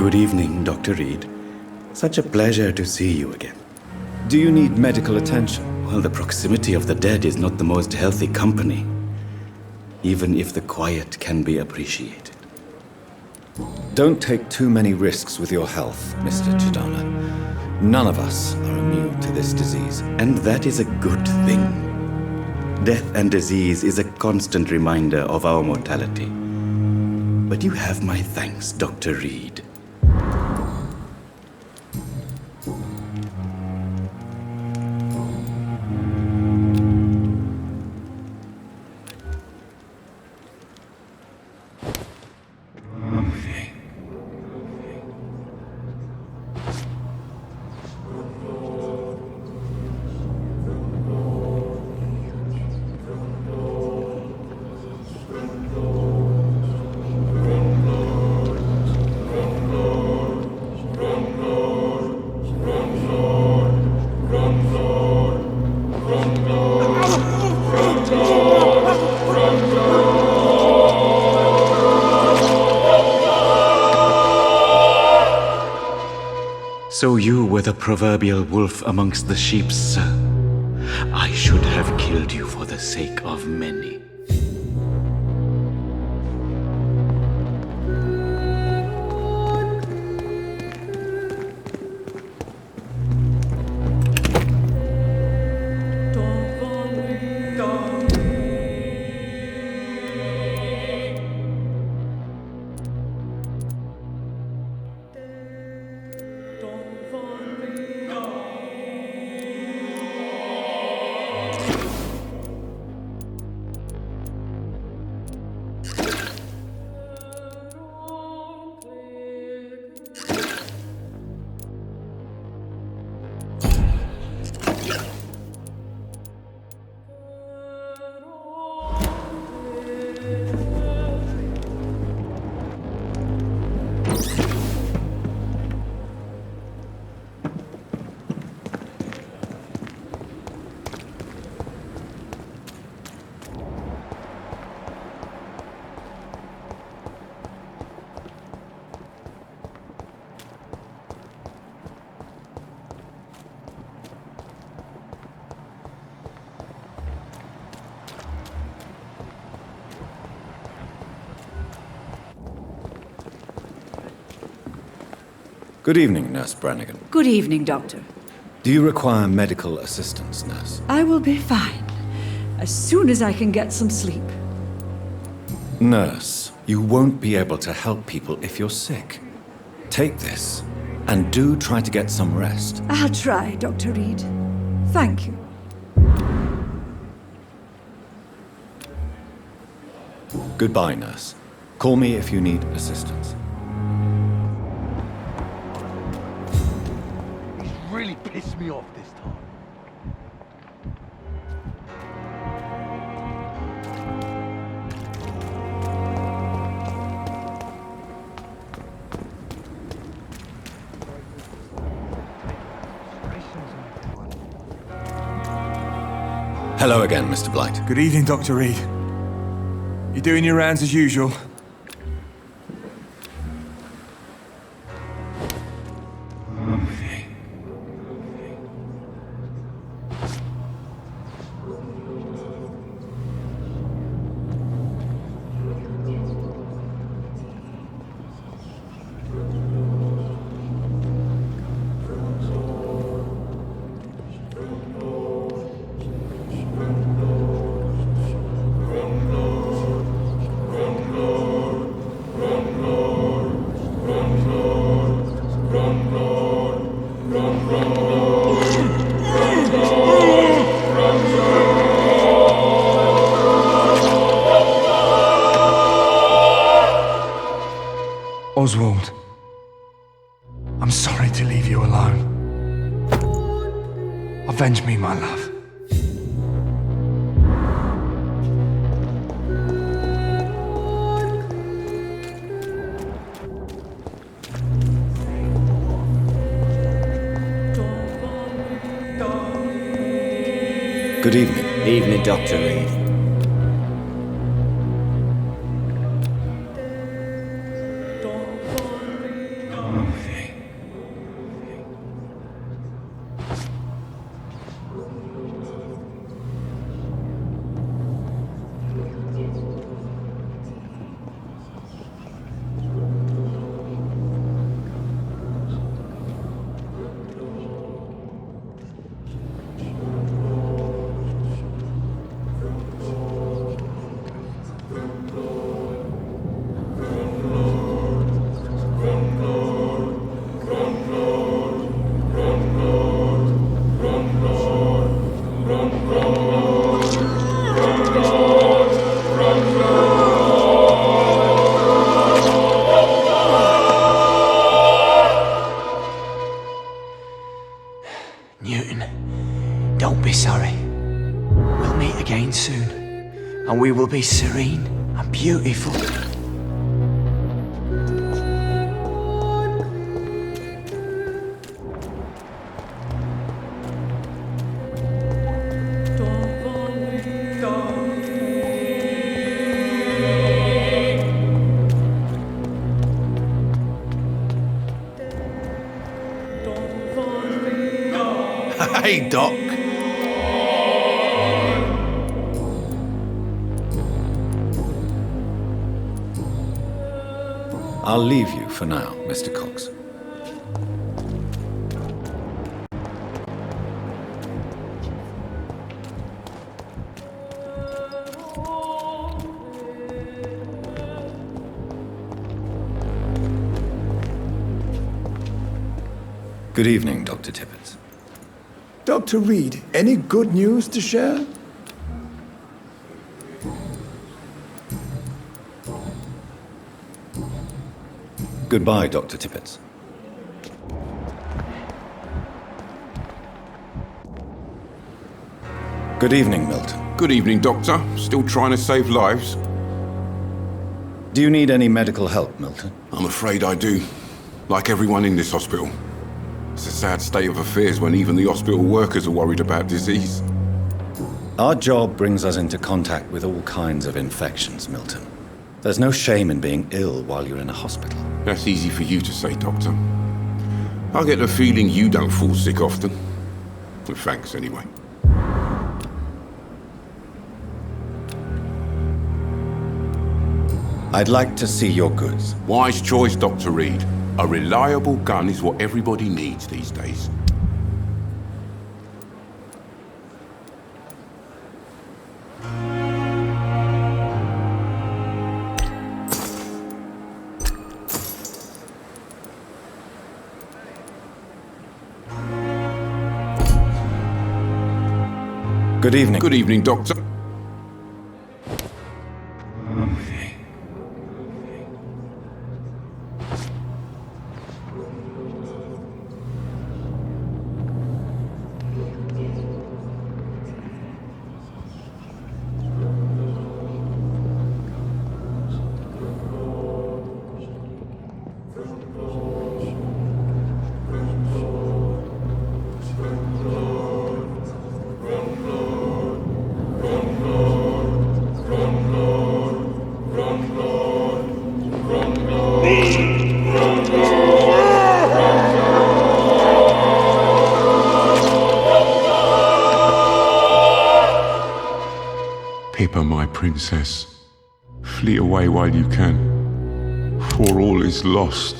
Good evening, Dr. Reid. Such a pleasure to see you again. Do you need medical attention? Well, the proximity of the dead is not the most healthy company, even if the quiet can be appreciated. Don't take too many risks with your health, Mr. Caetano. None of us are immune to this disease. And that is a good thing. Death and disease is a constant reminder of our mortality. But you have my thanks, Dr. Reid. So you were the proverbial wolf amongst the sheep, sir. I should have killed you for the sake of many. Good evening, Nurse Brannigan. Good evening, Doctor. Do you require medical assistance, Nurse? I will be fine, as soon as I can get some sleep. Nurse, you won't be able to help people if you're sick. Take this, and do try to get some rest. I'll try, Dr. Reid. Thank you. Goodbye, Nurse. Call me if you need assistance. Really pissed me off this time. Hello again, Mr. Blight. Good evening, Dr. Reid. You doing your rounds as usual? Oswald, I'm sorry to leave you alone. Avenge me, my love. Good evening. Evening, Dr. Reid. Newton, don't be sorry. We'll meet again soon, and we will be serene and beautiful. Hey, Doc. I'll leave you for now, Mr. Cox. Good evening, Dr. Tippett. Dr. Reid, any good news to share? Goodbye, Dr. Tippett. Good evening, Milton. Good evening, Doctor. Still trying to save lives? Do you need any medical help, Milton? I'm afraid I do. Like everyone in this hospital. It's a sad state of affairs when even the hospital workers are worried about disease. Our job brings us into contact with all kinds of infections, Milton. There's no shame in being ill while you're in a hospital. That's easy for you to say, Doctor. I get the feeling you don't fall sick often. Well, thanks, anyway. I'd like to see your goods. Wise choice, Dr. Reid. A reliable gun is what everybody needs these days. Good evening. Good evening, Doctor. Pippa, my princess, flee away while you can, for all is lost.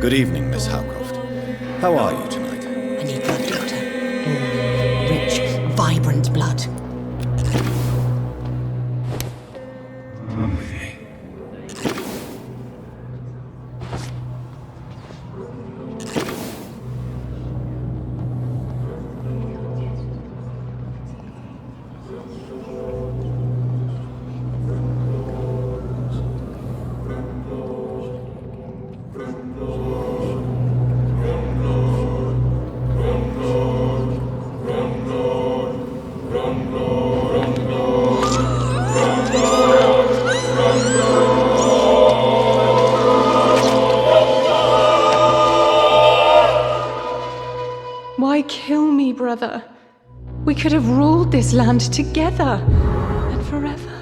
Good evening, Miss Howcroft. How are you tonight? I need blood, Doctor. Rich, vibrant blood. Why kill me, brother? We could have ruled this land together and forever.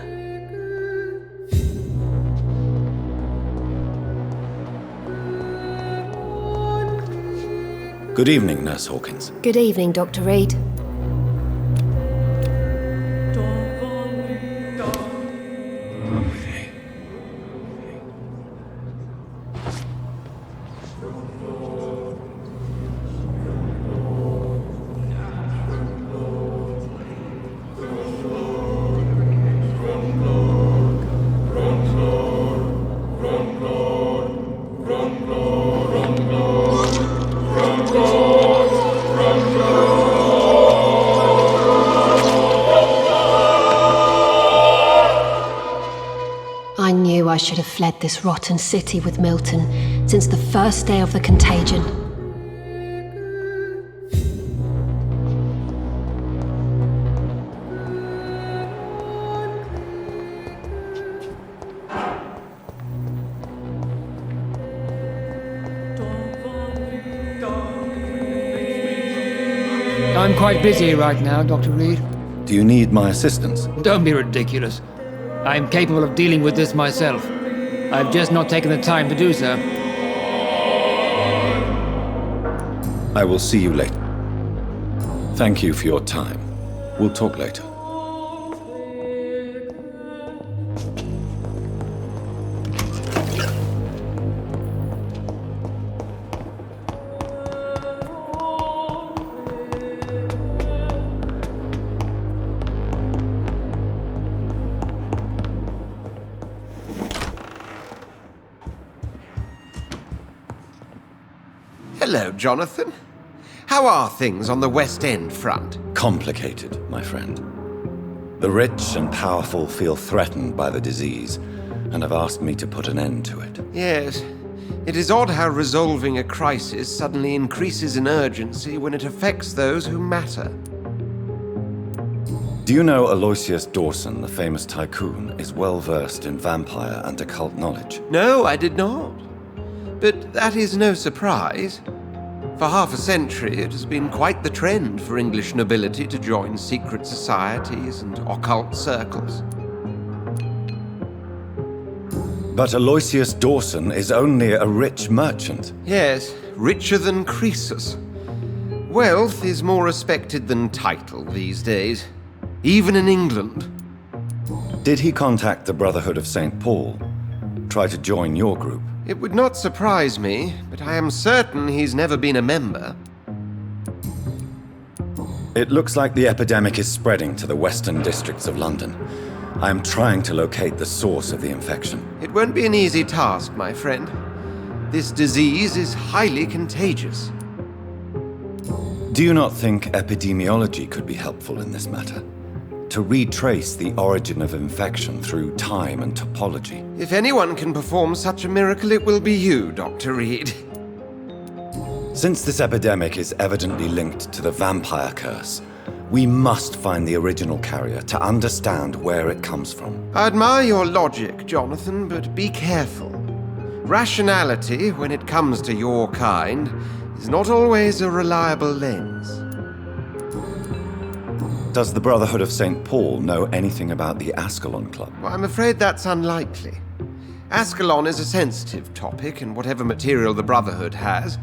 Good evening, Nurse Hawkins. Good evening, Dr. Reid. I should have fled this rotten city with Milton since the first day of the contagion. I'm quite busy right now, Dr. Reid. Do you need my assistance? Don't be ridiculous. I'm capable of dealing with this myself. I've just not taken the time to do so. I will see you later. Thank you for your time. We'll talk later. Hello, Jonathan. How are things on the West End front? Complicated, my friend. The rich and powerful feel threatened by the disease, and have asked me to put an end to it. Yes. It is odd how resolving a crisis suddenly increases in urgency when it affects those who matter. Do you know Aloysius Dawson, the famous tycoon, is well versed in vampire and occult knowledge? No, I did not. But that is no surprise. For half a century, it has been quite the trend for English nobility to join secret societies and occult circles. But Aloysius Dawson is only a rich merchant. Yes, richer than Croesus. Wealth is more respected than title these days, even in England. Did he contact the Brotherhood of St. Paul? Try to join your group? It would not surprise me, but I am certain he's never been a member. It looks like the epidemic is spreading to the western districts of London. I am trying to locate the source of the infection. It won't be an easy task, my friend. This disease is highly contagious. Do you not think epidemiology could be helpful in this matter? To retrace the origin of infection through time and topology. If anyone can perform such a miracle, it will be you, Dr. Reid. Since this epidemic is evidently linked to the vampire curse, we must find the original carrier to understand where it comes from. I admire your logic, Jonathan, but be careful. Rationality, when it comes to your kind, is not always a reliable lens. Does the Brotherhood of St. Paul know anything about the Ascalon Club? Well, I'm afraid that's unlikely. Ascalon is a sensitive topic, and whatever material the Brotherhood has,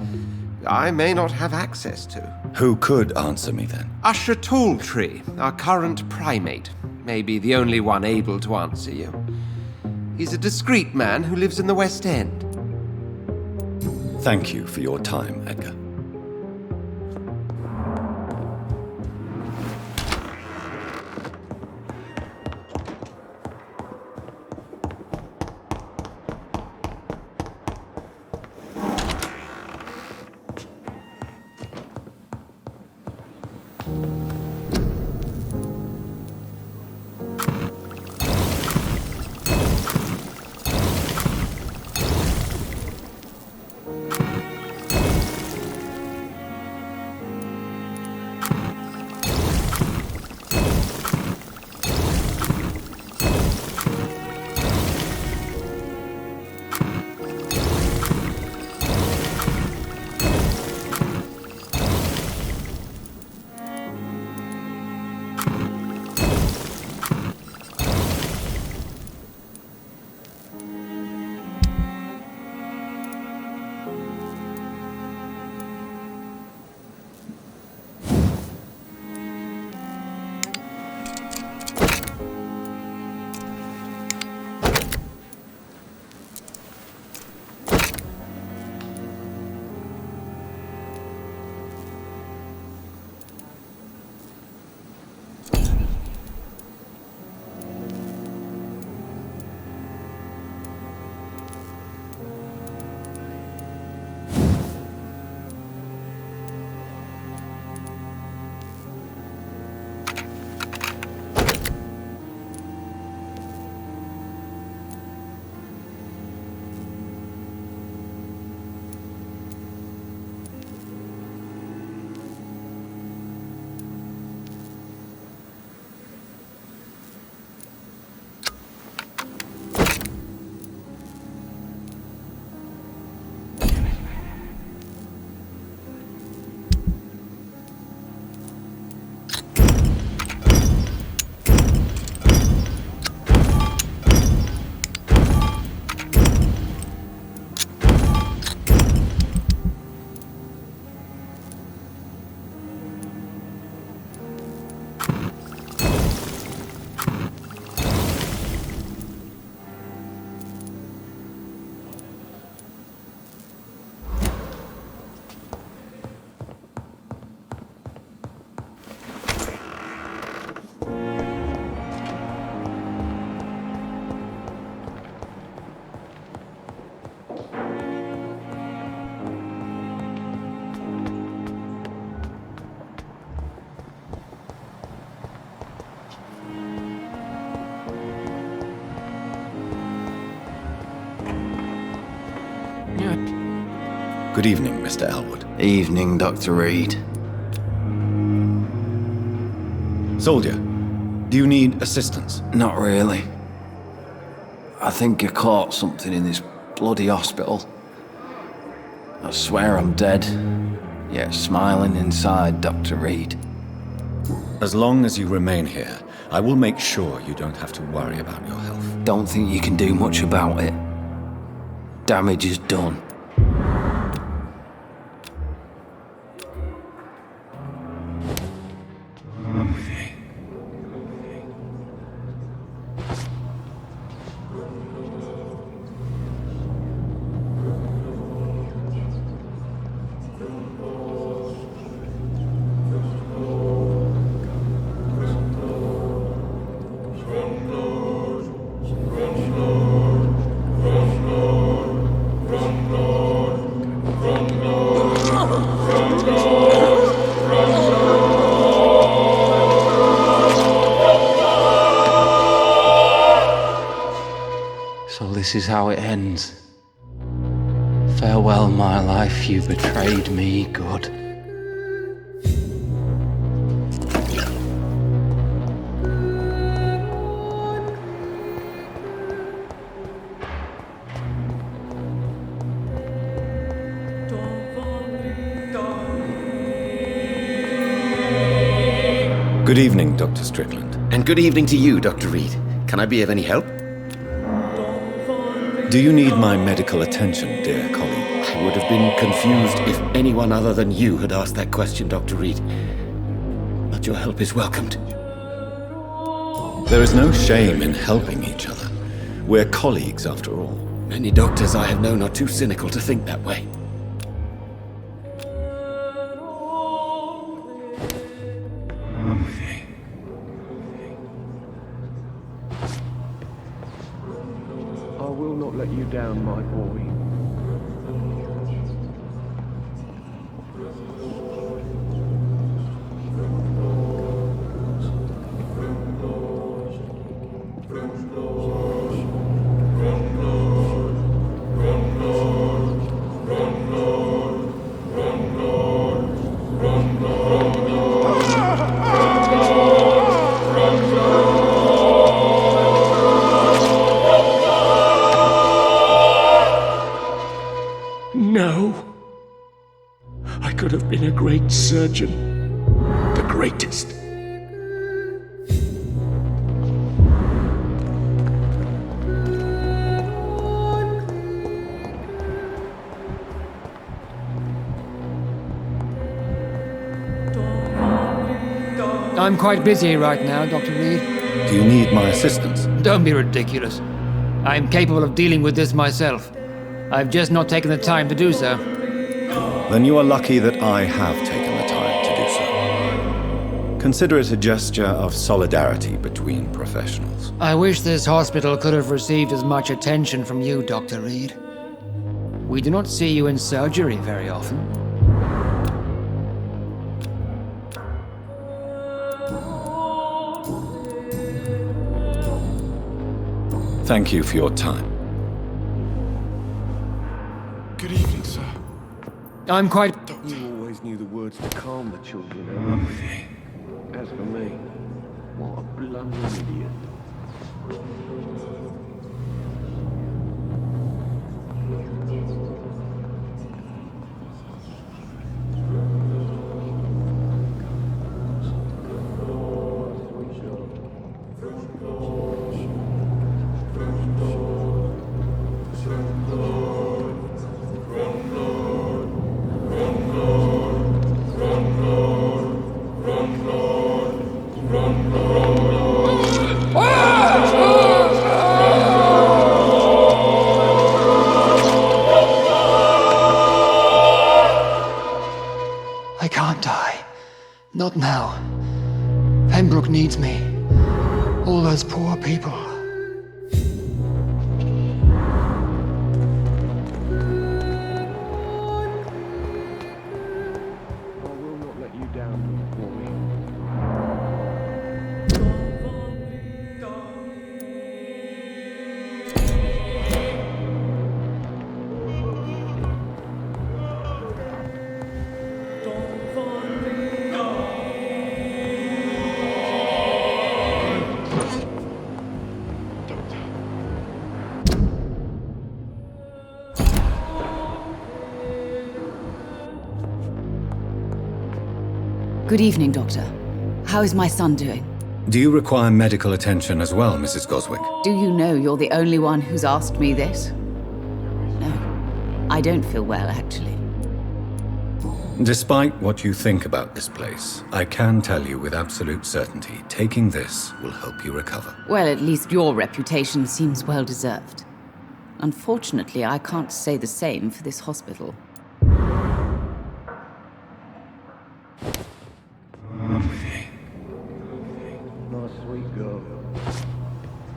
I may not have access to. Who could answer me then? Usher Talltree, our current primate, may be the only one able to answer you. He's a discreet man who lives in the West End. Thank you for your time, Edgar. Good evening, Mr. Elwood. Evening, Dr. Reid. Soldier, do you need assistance? Not really. I think I caught something in this bloody hospital. I swear I'm dead, yet smiling inside, Dr. Reid. As long as you remain here, I will make sure you don't have to worry about your health. Don't think you can do much about it. Damage is done. So this is how it ends. Farewell, my life, you betrayed me, good. Good evening, Dr. Strickland. And good evening to you, Dr. Reid. Can I be of any help? Do you need my medical attention, dear colleague? I would have been confused if anyone other than you had asked that question, Dr. Reid. But your help is welcomed. There is no shame in helping each other. We're colleagues, after all. Many doctors I have known are too cynical to think that way. I will not let you down, my boy. No. I could have been a great surgeon. The greatest. I'm quite busy right now, Dr. Reid. Do you need my assistance? Don't be ridiculous. I'm capable of dealing with this myself. I've just not taken the time to do so. Then you are lucky that I have taken the time to do so. Consider it a gesture of solidarity between professionals. I wish this hospital could have received as much attention from you, Dr. Reid. We do not see you in surgery very often. Thank you for your time. Good evening, sir. I'm quite... You always knew the words to calm the children. As for me, what a blundering idiot. I can't die. Not now. Pembroke needs me. All those poor people. I will not let you down, boy. Good evening, Doctor. How is my son doing? Do you require medical attention as well, Mrs. Goswick? Do you know you're the only one who's asked me this? No, I don't feel well, actually. Despite what you think about this place, I can tell you with absolute certainty, taking this will help you recover. Well, at least your reputation seems well deserved. Unfortunately, I can't say the same for this hospital. Nice sweet girl.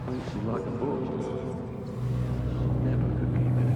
Thinks she's like a book. Never could keep it.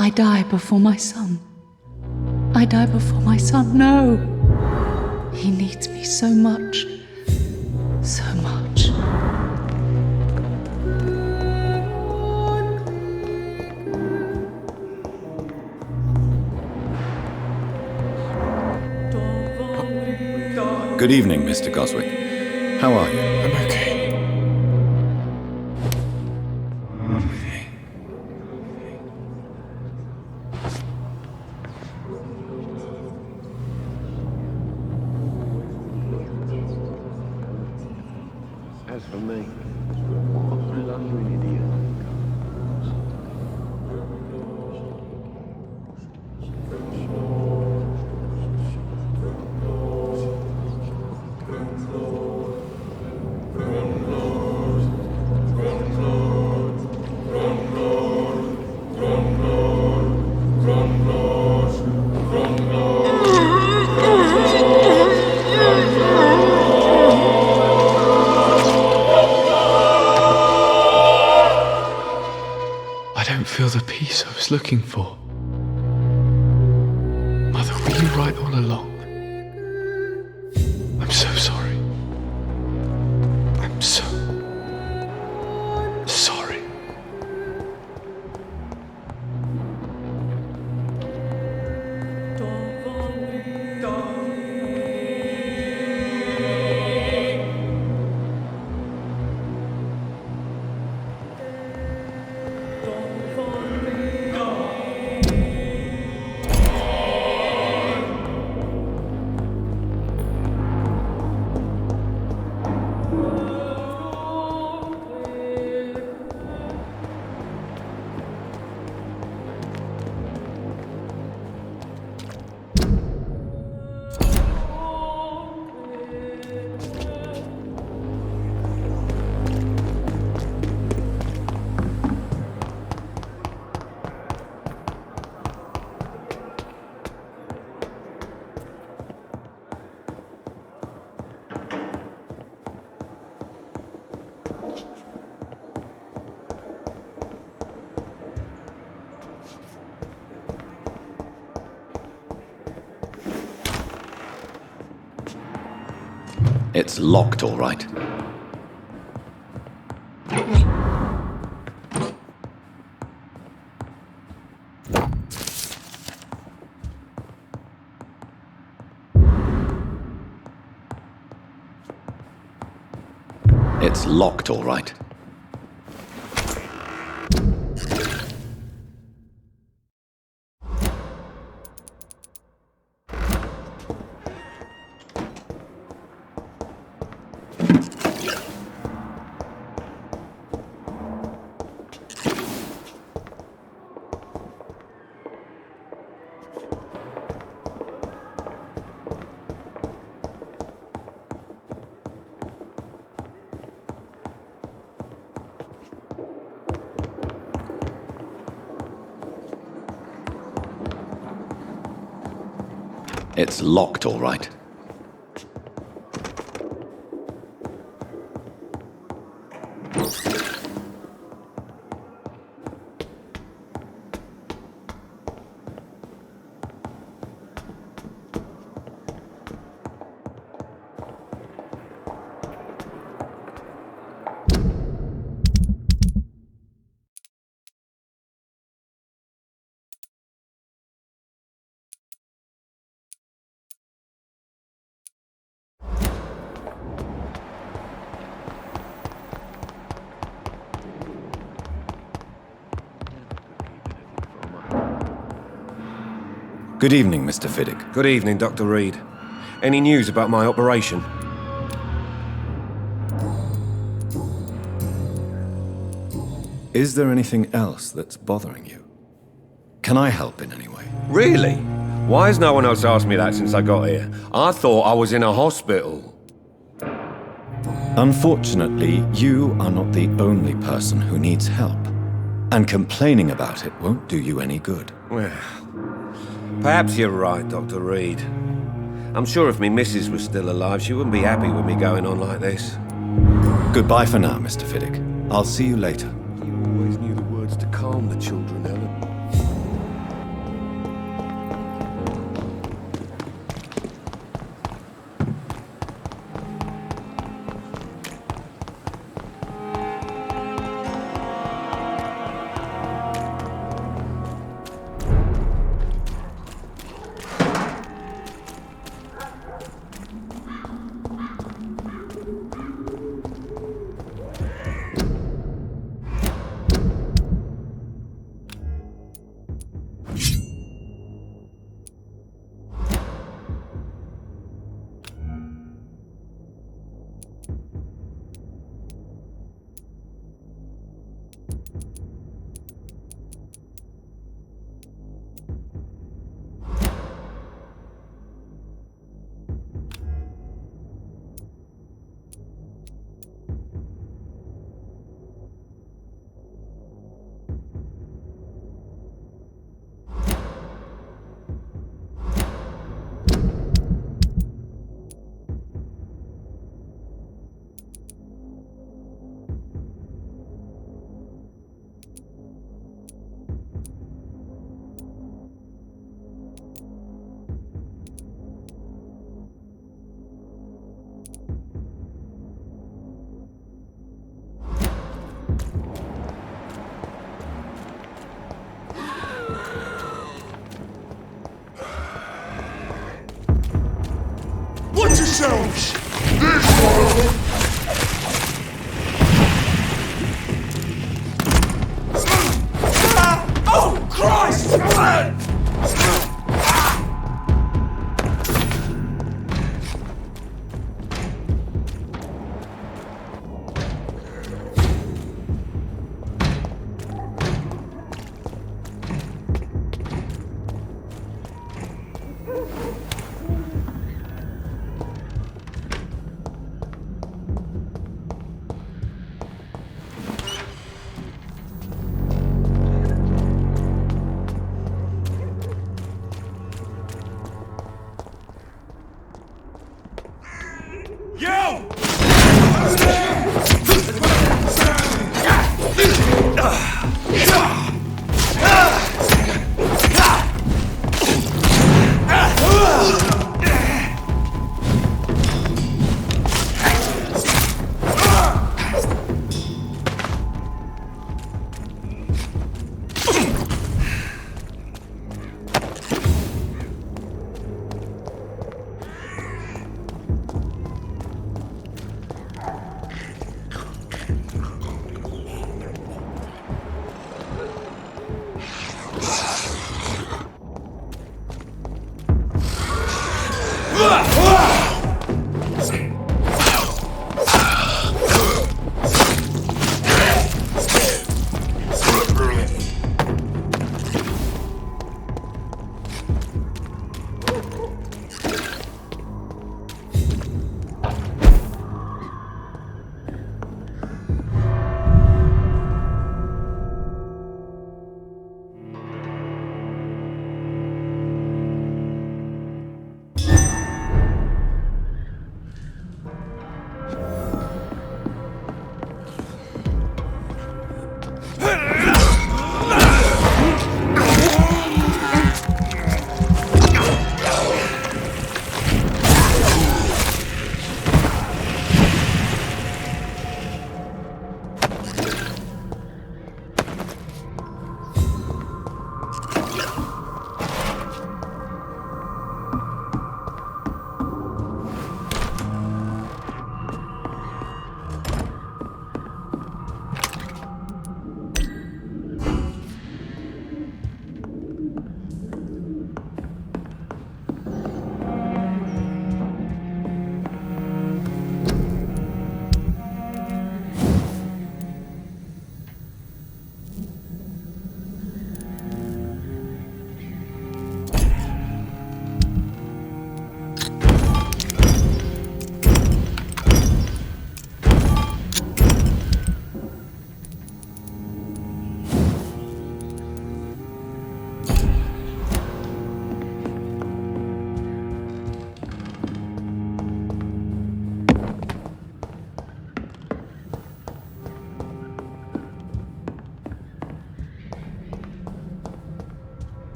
I die before my son. I die before my son. No. He needs me so much. So much. Good evening, Mr. Goswick. How are you? I'm okay. As for me, what a blundering idiot. I don't feel the peace I was looking for. Mother, were you right all along? I'm so sorry. I'm so sorry. It's locked, all right. It's locked, all right. It's locked, all right. Good evening, Mr. Fiddick. Good evening, Dr. Reid. Any news about my operation? Is there anything else that's bothering you? Can I help in any way? Really? Why has no one else asked me that since I got here? I thought I was in a hospital. Unfortunately, you are not the only person who needs help. And complaining about it won't do you any good. Well, perhaps you're right, Dr. Reid. I'm sure if me missus was still alive, she wouldn't be happy with me going on like this. Goodbye for now, Mr. Fiddick. I'll see you later. You always knew the words to calm the children, Ellen. Watch yourselves! Oh, Christ!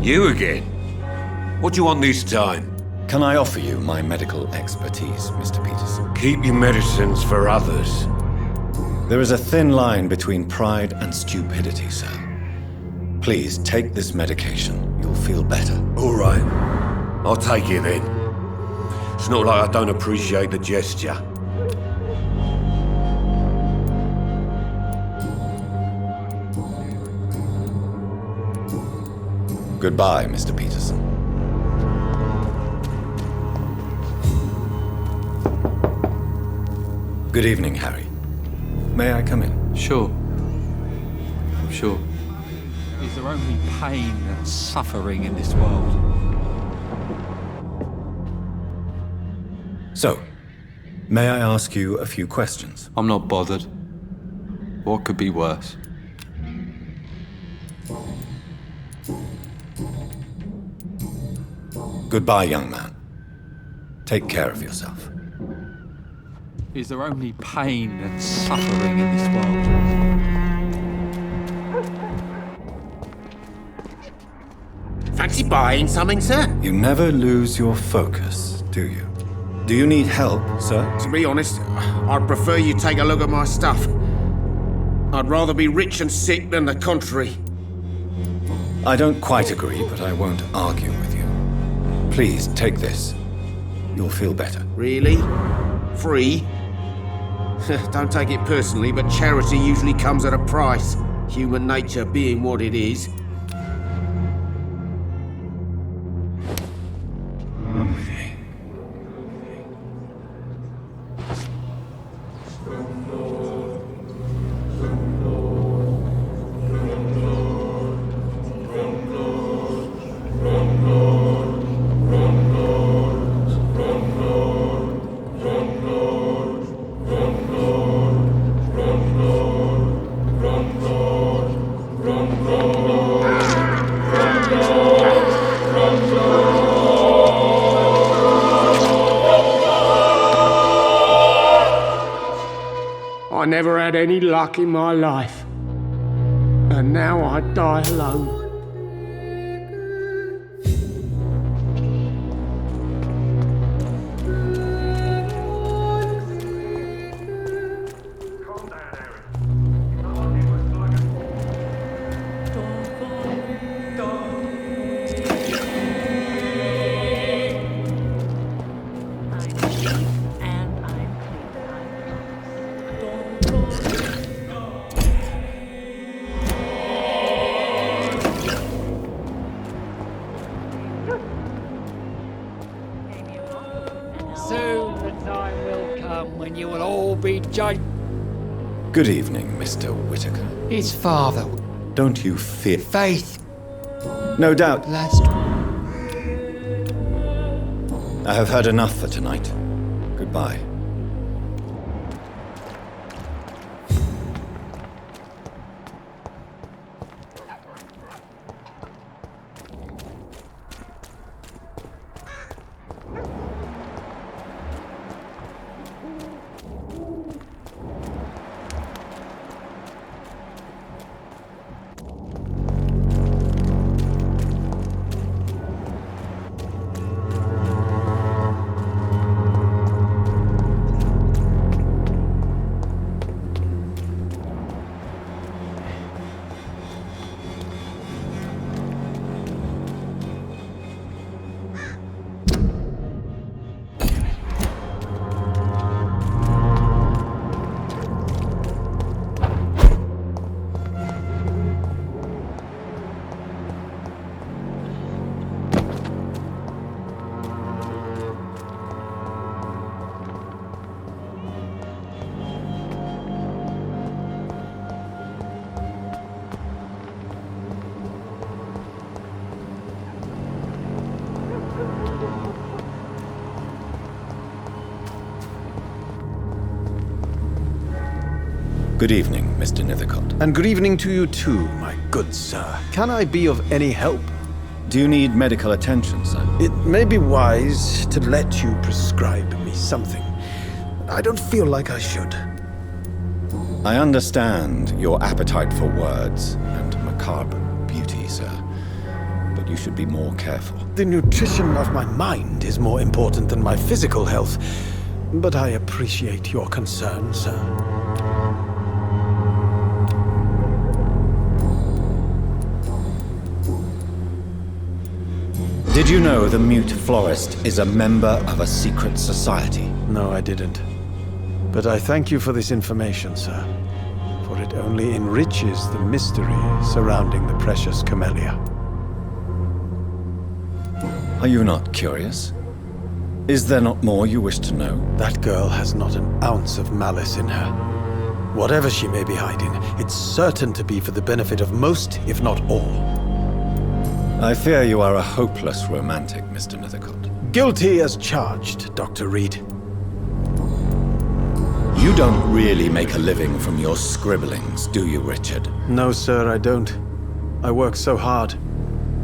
You again? What do you want this time? Can I offer you my medical expertise, Mr. Peterson? Keep your medicines for others. There is a thin line between pride and stupidity, sir. Please take this medication. You'll feel better. All right. I'll take it then. It's not like I don't appreciate the gesture. Goodbye, Mr. Peterson. Good evening, Harry. May I come in? Sure. Sure. Is there only pain and suffering in this world? So, may I ask you a few questions? I'm not bothered. What could be worse? Goodbye, young man. Take care of yourself. Is there only pain and suffering in this world? Fancy buying something, sir? You never lose your focus, do you? Do you need help, sir? To be honest, I'd prefer you take a look at my stuff. I'd rather be rich and sick than the contrary. I don't quite agree, but I won't argue with you. Please, take this. You'll feel better. Really? Free? Don't take it personally, but charity usually comes at a price. Human nature being what it is. I never had any luck in my life. And now I die alone. Soon the time will come when you will all be judged. Good evening, Mr. Whitaker. His father. Don't you fear... Faith. No doubt. Last. I have heard enough for tonight. Goodbye. Good evening, Mr. Nethercott. And good evening to you too, my good sir. Can I be of any help? Do you need medical attention, sir? It may be wise to let you prescribe me something. I don't feel like I should. I understand your appetite for words and macabre beauty, sir. But you should be more careful. The nutrition of my mind is more important than my physical health. But I appreciate your concern, sir. Did you know the mute florist is a member of a secret society? No, I didn't. But I thank you for this information, sir. For it only enriches the mystery surrounding the precious camellia. Are you not curious? Is there not more you wish to know? That girl has not an ounce of malice in her. Whatever she may be hiding, it's certain to be for the benefit of most, if not all. I fear you are a hopeless romantic, Mr. Nethercott. Guilty as charged, Dr. Reid. You don't really make a living from your scribblings, do you, Richard? No, sir, I don't. I work so hard.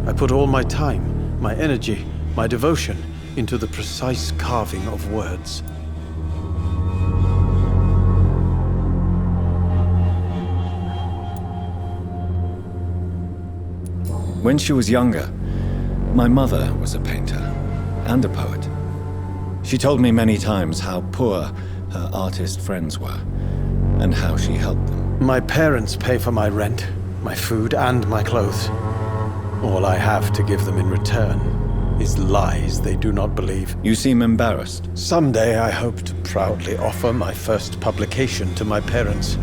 I put all my time, my energy, my devotion into the precise carving of words. When she was younger, my mother was a painter and a poet. She told me many times how poor her artist friends were and how she helped them. My parents pay for my rent, my food, and my clothes. All I have to give them in return is lies they do not believe. You seem embarrassed. Someday I hope to proudly offer my first publication to my parents.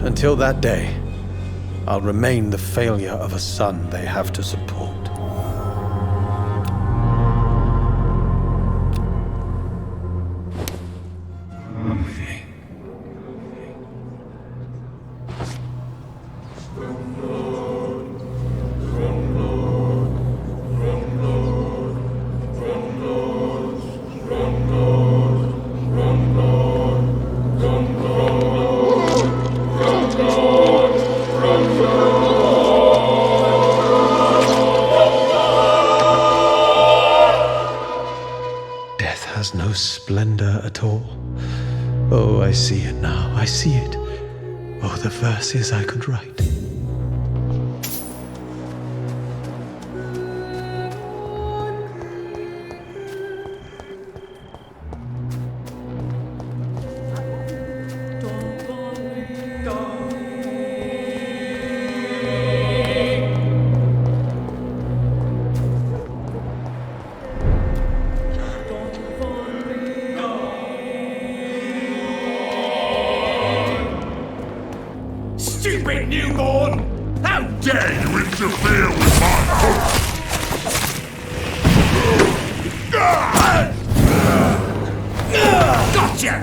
Until that day, I'll remain the failure of a son they have to support. No splendor at all. Oh, I see it now. I see it. Oh, the verses I could write. Stupid newborn! How dare you interfere with my hope! Gotcha!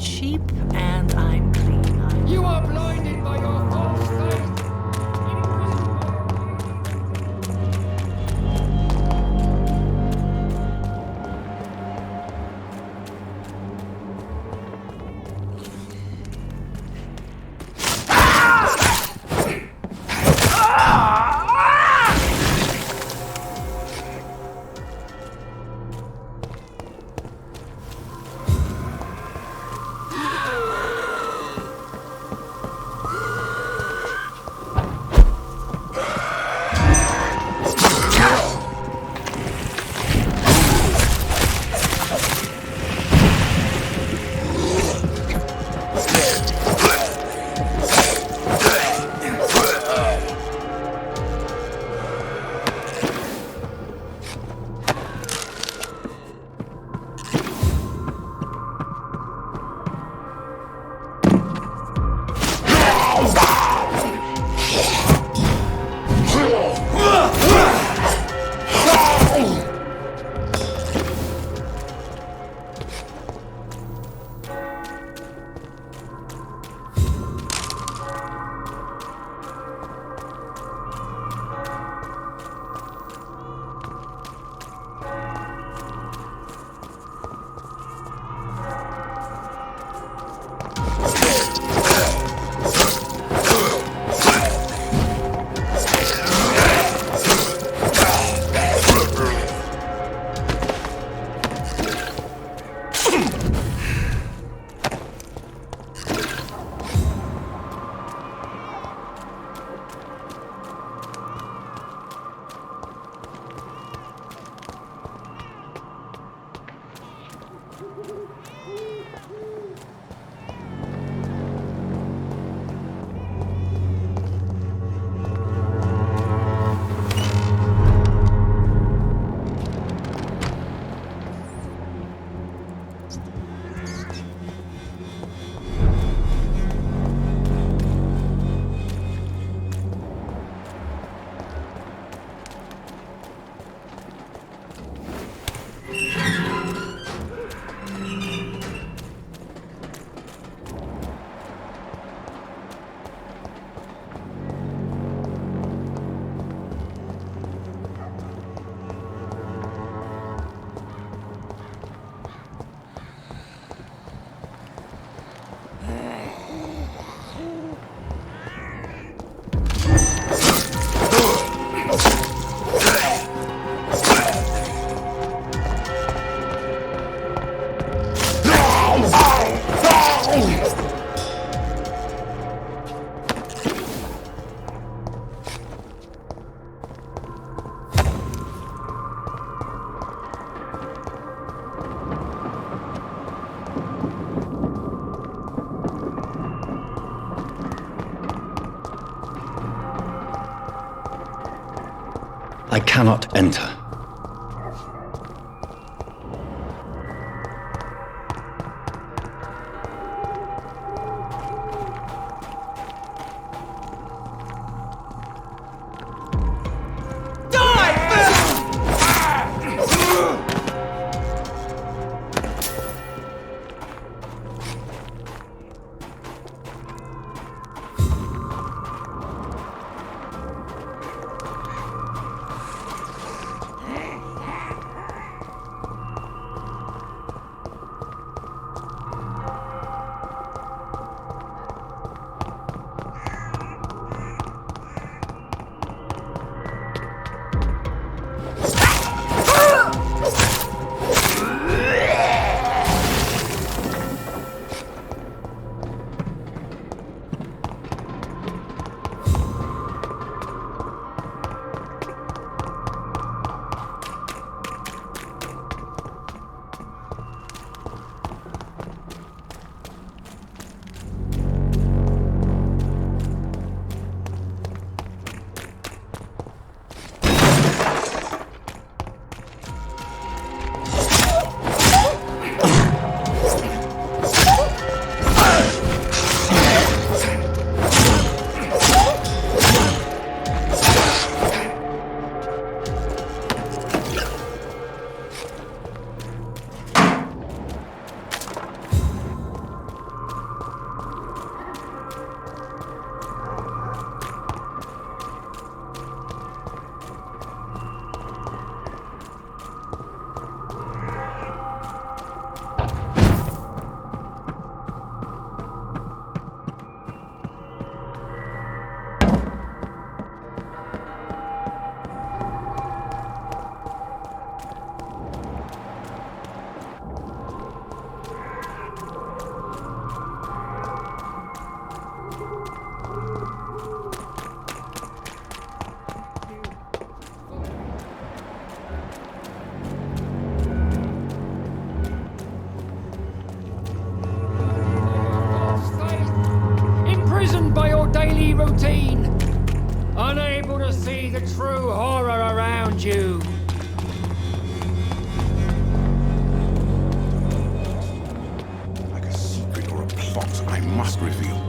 cheap and I'm clean. You are blinded by your false faith! I cannot enter. daily routine, unable to see the true horror around you. Like a secret or a plot I must reveal.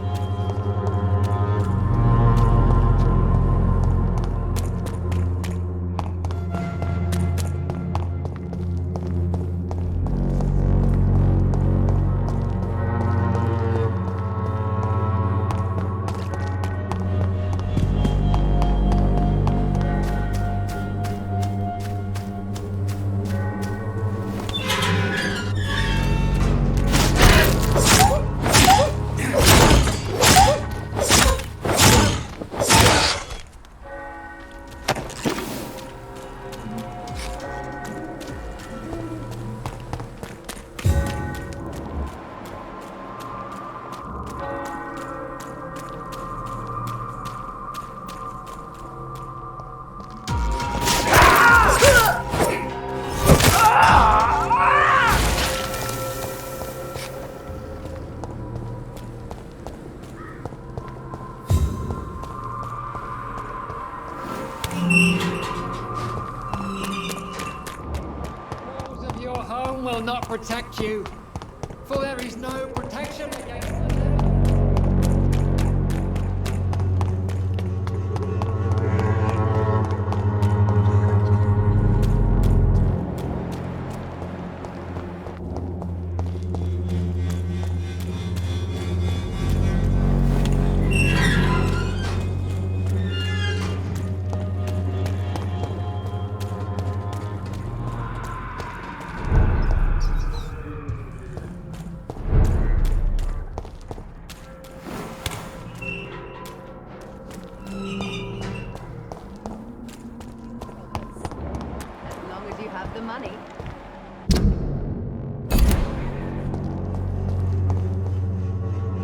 Will not protect you, for there is no protection against the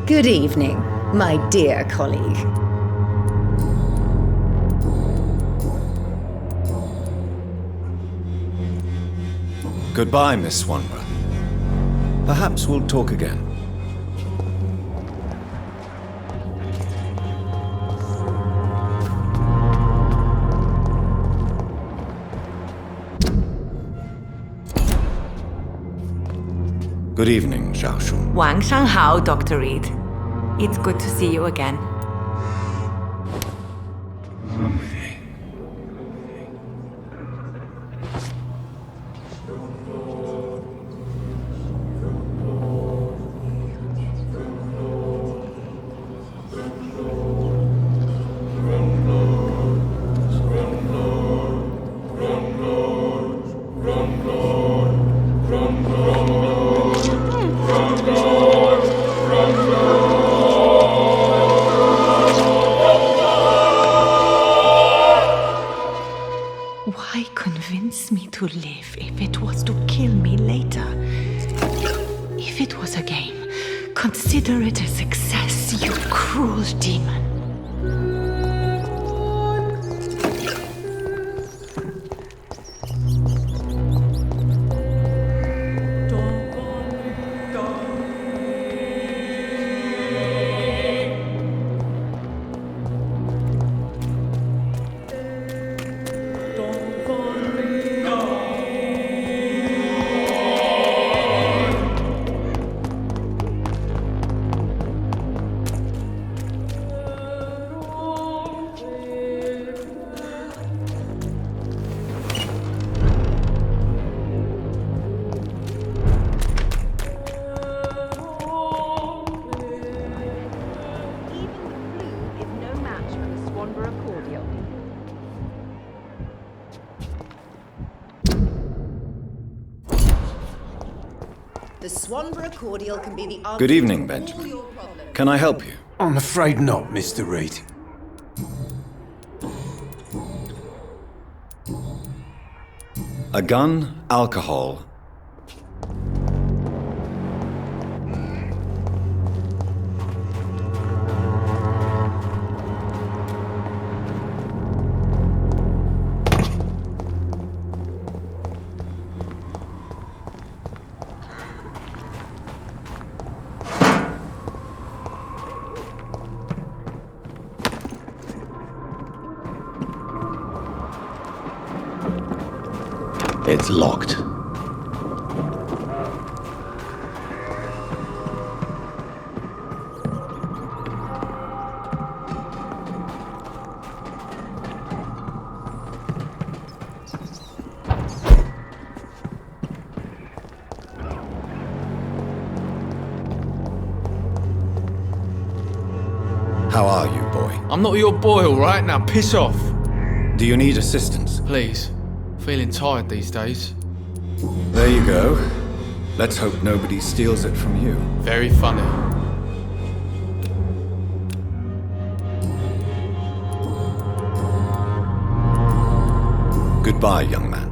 Good evening, my dear colleague. Goodbye, Miss Swanborough. Perhaps we'll talk again. Good evening, Zhao Shun. 晚上好, Dr. Reid. It's good to see you again. Why convince me to live if it was to kill me later? If it was a game, consider it a success, you cruel demon. The Swanborough cordial can be the answer. Good evening, Benjamin. Can I help you? I'm afraid not, Mr. Reid. A gun, alcohol. It's locked. How are you, boy? I'm not your boy, alright? Now piss off. Do you need assistance? Please. Feeling tired these days. There you go. Let's hope nobody steals it from you. Very funny. Goodbye, young man.